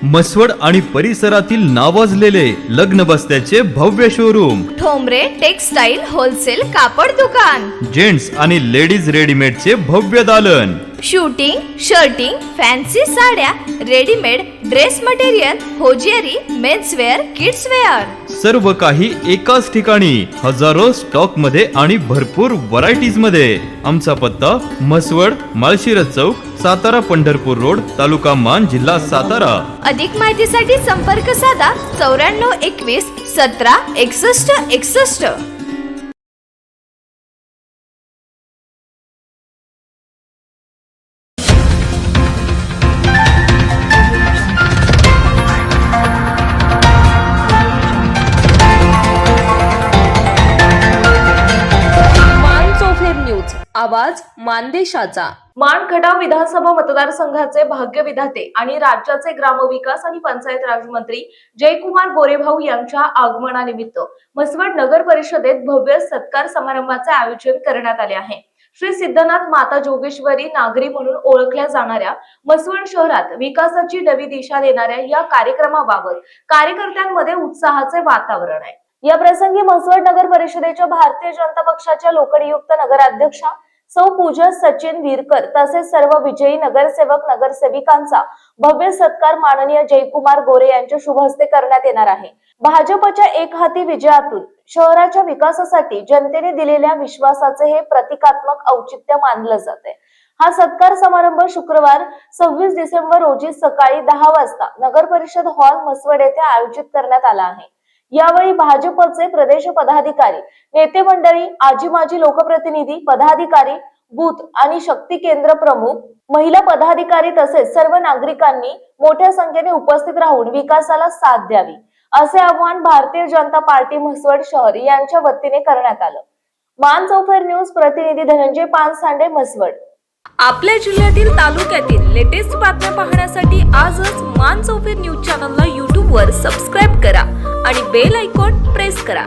मसवड आणि परिसरातील नावाजलेले लग्न बस्त्याचे भव्य शोरूम, ठोंबरे टेक्सटाईल होलसेल कापड दुकान, जेंट्स आणि लेडीज रेडीमेडचे भव्य दालन, शूटिंग, शर्टिंग, फॅन्सी साड्या, readymade dress material, hosiery, menswear, kidswear, सर्व काही एकाच ठिकाणी, हजारो स्टॉक मध्ये आणि भरपूर व्हरायटीज मध्ये. आमचा पत्ता मसवड, माळशिरस चौक, सातारा पंढरपूर रोड, तालुका मान, जिल्हा सातारा. अधिक माहितीसाठी संपर्क साधा 9421 17 61 61. न्यूज, आवाज मानदेशाचा. मान खटाव विधानसभा मतदारसंघाचे भाग्यविधाते आणि राज्याचे ग्रामविकास आणि पंचायत राज मंत्री जयकुमार गोरेभाऊ यांच्या आगमनानिमित्त मसवड नगर परिषदेत भव्य सत्कार समारंभाचे आयोजन करण्यात आले आहे. श्री सिद्धनाथ माता जोगेश्वरी नागरी म्हणून ओळखल्या जाणाऱ्या मसवड शहरात विकासाची नवी दिशा देणाऱ्या या कार्यक्रमाबाबत कार्यकर्त्यांमध्ये उत्साहाचे वातावरण आहे. या प्रसंगी मसवड नगर परिषदेच्या भारतीय जनता पक्षाच्या लोकनियुक्त नगराध्यक्षा सौ पूजा सचिन वीरकर तसेच सर्व विजयी नगरसेवक नगरसेविकांचा भव्य सत्कार माननीय जयकुमार गोरे यांच्या शुभ हस्ते करण्यात येणार आहे. भाजपच्या एक हाती विजयातून शहराच्या विकासासाठी जनतेने दिलेल्या विश्वासाचे हे प्रतिकात्मक औचित्य मानलं जाते. हा सत्कार समारंभ शुक्रवार 26 डिसेंबर रोजी सकाळी 10 वाजता नगर परिषद हॉल मसवड येथे आयोजित करण्यात आला आहे. यावेळी भाजपचे प्रदेश पदाधिकारी, नेते मंडळी, आजी माजी लोकप्रतिनिधी, पदाधिकारी, बूथ आणि शक्ती केंद्र प्रमुख, महिला पदाधिकारी तसेच सर्व नागरिकांनी मोठ्या संख्येने उपस्थित राहून विकासाला साथ द्यावी असे आवाहन भारतीय जनता पार्टी मसवड शहर यांच्या वतीने करण्यात आलं. मान चौफेर न्यूज प्रतिनिधी धनंजय पानसांडे, मसवड. आपल्या जिल्ह्यातील तालुक्यातील लेटेस्ट बातम्या पाहण्यासाठी आजच मान चौफेर न्यूज चॅनलला YouTube वर सबस्क्राईब करा आणि बेल आयकॉन प्रेस करा.